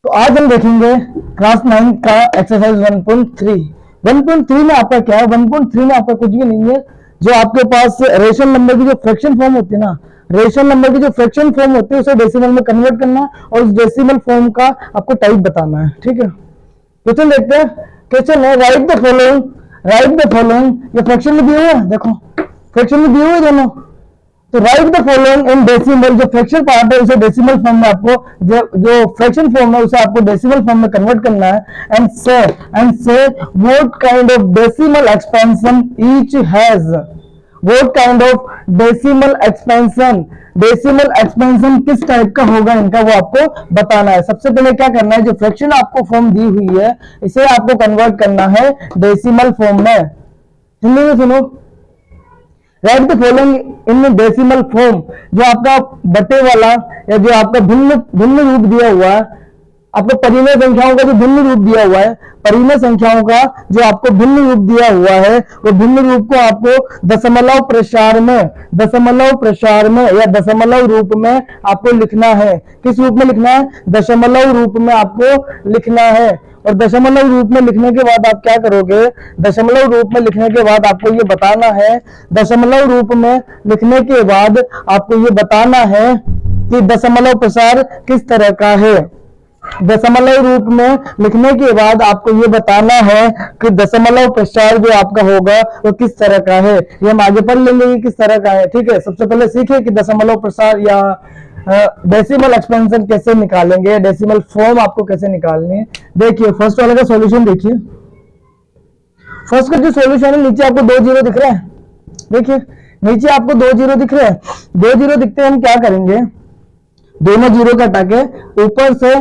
तो आज हम देखेंगे क्लास 9 का एक्सरसाइज 1.3। 1.3 में आपका क्या है? 1.3 में आपका कुछ भी नहीं है। जो आपके पास रेशनल नंबर की जो फ्रैक्शन फॉर्म होती है ना, रेशनल नंबर की जो फ्रैक्शन फॉर्म होती है उसे डेसिमल में कन्वर्ट करना है और उस डेसिमल फॉर्म का आपको टाइप बताना है। ठीक है, क्वेश्चन देखते हैं। क्वेश्चन है right the following, right the following. ये फ्रैक्शन में दिए हुए हैं, देखो फ्रैक्शन में दिए हुए दोनों। तो right the following in decimal, जो फ्रैक्शन पार्ट है उसे डेसिमल फॉर्म में आपको, जो फ्रैक्शन फॉर्म है उसे आपको डेसिमल फॉर्म में कन्वर्ट करना है। एंड से what kind of decimal expansion each has, what kind of decimal expansion, decimal expansion किस टाइप का होगा इनका, वो आपको बताना है। सबसे पहले क्या करना है, जो फ्रैक्शन आपको फॉर्म दी हुई है इसे आपको कन्वर्ट करना है डेसिमल फॉर्म में। हिंदी में सुनो, right the following in decimal form. जो आपका बटे वाला या जो आपका भिन्न भिन्न रूप दिया हुआ है, आपको परिमेय संख्याओं का जो भिन्न रूप दिया हुआ है, परिमेय संख्याओं का जो आपको भिन्न रूप दिया हुआ है, वो भिन्न रूप को आपको दशमलव प्रसार में, दशमलव प्रसार में या दशमलव रूप में आपको लिखना है। किस रूप में लिखना है? दशमलव रूप में आपको लिखना है। और दशमलव रूप में लिखने के बाद आप क्या करोगे? दशमलव रूप में लिखने के बाद आपको ये बताना है, दशमलव रूप में लिखने के बाद आपको ये बताना है कि दशमलव प्रसार किस तरह का है। दशमलव रूप में लिखने के बाद आपको ये बताना है कि दशमलव प्रसार जो आपका होगा वो किस तरह का है। ये हम आगे पढ़ लेंगे किस तरह का है। ठीक है, सबसे पहले सीखे कि दशमलव प्रसार या डेसिमल एक्सपेंशन कैसे निकालेंगे, डेसिमल फॉर्म आपको कैसे निकालनी है। देखिए फर्स्ट वाले का सॉल्यूशन देखिए। फर्स्ट का जो सॉल्यूशन है, नीचे आपको 2 जीरो दिख रहे हैं। देखिए नीचे आपको 2 जीरो दिख रहे हैं। 2 जीरो दिखते हैं, हम क्या करेंगे, दोनों जीरो का हटा के ऊपर से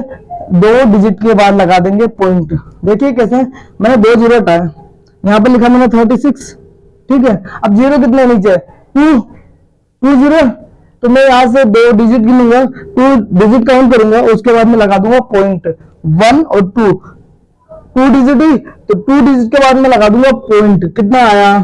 2 डिजिट के बाद लगा देंगे पॉइंट। देखिए कैसे, मैंने 2 जीरो हटाया, यहाँ पे लिखा मैंने 36। ठीक है, अब जीरो कितने नीचे? 2 जीरो, तो मैं यहां से 2 डिजिट गिनूंगा, 2 डिजिट काउंट करूंगा, उसके बाद मैं लगा दूंगा पॉइंट 1 और 2 डिजिट ही, तो 2 डिजिट के बाद मैं लगा दूंगा पॉइंट। कितना आया?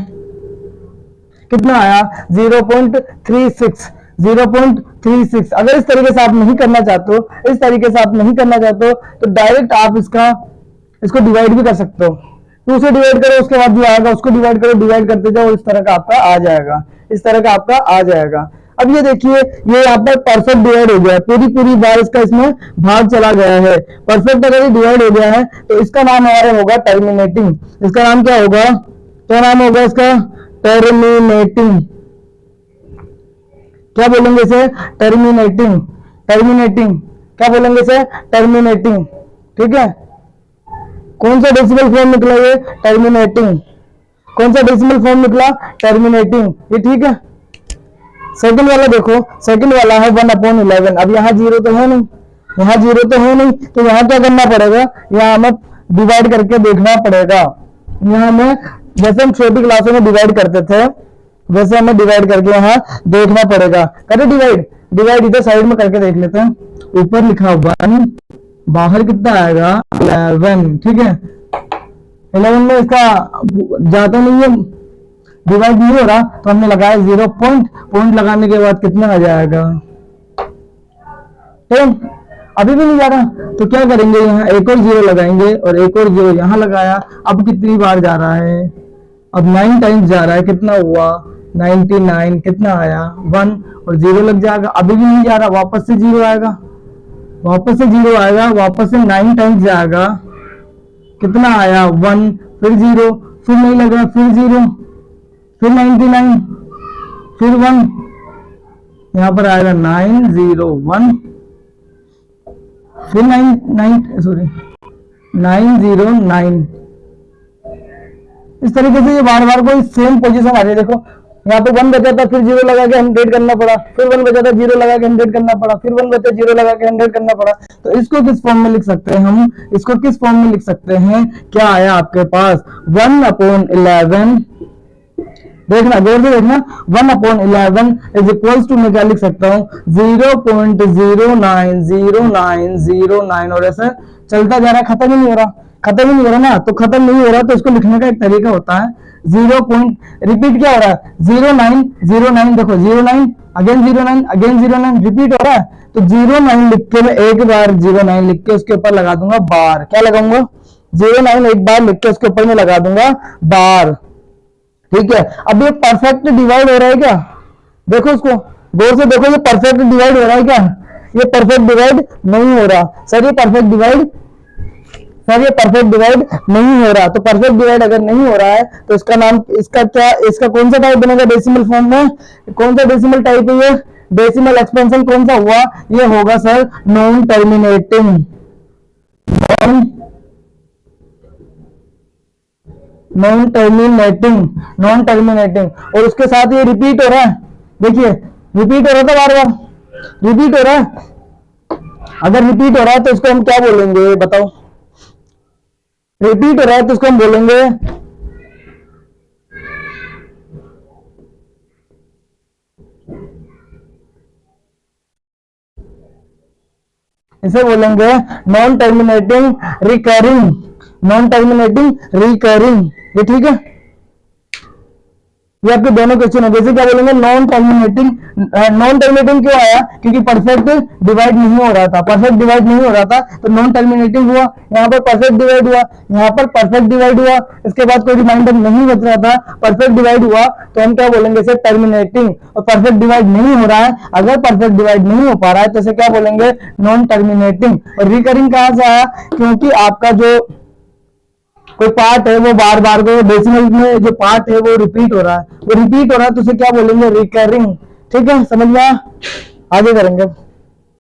कितना आया? 0.36, 0.36। अगर इस तरीके से आप नहीं करना चाहते हो, इस तरीके से आप नहीं करना चाहते हो, तो डायरेक्ट आप इसको डिवाइड भी कर सकते हो। 2 से डिवाइड करो, उसके बाद जो आएगा उसको डिवाइड करो, डिवाइड करते जाओ, इस तरह का आपका आ जाएगा, इस तरह का आपका आ जाएगा। अब ये देखिए, ये यहाँ पर परफेक्ट डिवाइड हो गया है, पूरी बार इसका इसमें भाग चला गया है। परफेक्ट अगर ये डिवाइड हो गया है तो इसका नाम हमारा होगा टर्मिनेटिंग। इसका नाम क्या होगा? क्या नाम होगा इसका? टर्मिनेटिंग। क्या बोलेंगे इसे? टर्मिनेटिंग। टर्मिनेटिंग क्या बोलेंगे इसे? टर्मिनेटिंग। ठीक है, कौन सा डेसिमल फॉर्म निकला? ये टर्मिनेटिंग। कौन सा डेसिमल फॉर्म निकला? टर्मिनेटिंग। ये ठीक है। सेकंड वाला देखो, सेकंड वाला है 1/11। अब यहाँ जीरो तो है नहीं, यहाँ जीरो तो है नहीं, तो यहाँ क्या करना पड़ेगा? यहाँ हमें डिवाइड करके देखना पड़ेगा। यहाँ हमें, जैसे हम छोटी क्लासों में डिवाइड करते थे, वैसे हमें डिवाइड करके यहाँ देखना पड़ेगा। करें डिवाइड, डिवाइड इधर साइड में करके देख लेते हैं। ऊपर लिखा 1, बाहर कितना आएगा? 11। ठीक है, 11 में इसका जाता नहीं है, डिवाइड नहीं हो रहा, तो हमने लगाया 0 पॉइंट लगाने के बाद कितना आ जाएगा? 10। अभी भी नहीं जा रहा, तो क्या करेंगे, यहाँ एक और 0 लगाएंगे और एक और 0 यहाँ लगाया। अब कितनी बार जा रहा है? अब 9 टाइम्स जा रहा है। कितना हुआ? 99। कितना आया? 1 और 0 लग जाएगा। अभी भी नहीं जा रहा, वापस से 0 आएगा, वापस से 0 आएगा, वापस से 9 टाइम्स जाएगा। कितना आया? 1, फिर 0, फिर नहीं लगा, फिर 0, फिर 99, फिर 1, यहां पर आएगा 901, फिर 909। इस तरीके से ये बार बार कोई सेम पोजीशन आ रही है। देखो यहाँ पे 1 बचा था, फिर 0 लगा के 100 करना पड़ा, फिर 1 बचा था, 0 लगा के 100 करना पड़ा, फिर 1 बचा, 0 लगा के 100 करना पड़ा। तो इसको किस फॉर्म में लिख सकते हैं हम? इसको किस फॉर्म में लिख सकते हैं? क्या आया आपके पास? 1/11। देखना, गौर से देखना, 1/11 इज इक्वल्स टू, मैं क्या लिख सकता हूँ? 0.090909। और ऐसे चलता जा रहा है, खत्म ही नहीं हो रहा, खत्म ही नहीं हो रहा ना। तो खत्म नहीं हो रहा, तो इसको लिखने का एक तरीका होता है, 0 पॉइंट रिपीट क्या हो रहा है? 0909। देखो 09, अगेन 09, अगेन 09 रिपीट हो रहा है, तो तो 09 लिख के मैं एक बार 09 लिख के उसके ऊपर लगा दूंगा बार। क्या लगाऊंगा? 09 एक बार लिख के उसके ऊपर मैं लगा दूंगा बार। ठीक है, अब ये परफेक्ट डिवाइड हो रहा है क्या? देखो उसको गौर से देखो, ये परफेक्ट डिवाइड हो रहा है क्या? ये परफेक्ट डिवाइड नहीं हो रहा सर, ये परफेक्ट डिवाइड नहीं हो रहा। तो परफेक्ट डिवाइड अगर नहीं हो रहा है तो इसका नाम, इसका क्या, इसका कौन सा टाइप बनेगा डेसिमल फॉर्म में? कौन सा डेसिमल टाइप है ये? डेसिमल एक्सपेंशन कौन सा हुआ? ये होगा sir non terminating. Non terminating और उसके साथ ये रिपीट हो रहा है। देखिए रिपीट हो रहा था, बार बार रिपीट हो रहा है। अगर रिपीट हो रहा है तो इसको हम क्या बोलेंगे बताओ? रिपीट हो रहा है तो इसको हम बोलेंगे इसे बोलेंगे नॉन टर्मिनेटिंग रिकरिंग। ये ठीक है, ये आपके दोनों क्वेश्चन है। जैसे क्या बोलेंगे नॉन टर्मिनेटिंग क्यों आया? क्योंकि परफेक्ट डिवाइड नहीं हो रहा था, तो नॉन टर्मिनेटिंग हुआ। यहाँ पर परफेक्ट डिवाइड हुआ, इसके बाद कोई रिमाइंडर नहीं बच रहा था, परफेक्ट डिवाइड हुआ, तो हम क्या बोलेंगे इसे? टर्मिनेटिंग। और परफेक्ट डिवाइड नहीं हो रहा है, अगर परफेक्ट डिवाइड नहीं हो पा रहा है तो इसे क्या बोलेंगे? Non terminating. और रिकरिंग कहां से आया? क्योंकि आपका जो कोई पार्ट है वो बार बार को डेसिमल में जो पार्ट है वो रिपीट हो रहा है, तो उसे क्या बोलेंगे? रिकरिंग। ठीक है, समझ में आया? आगे करेंगे।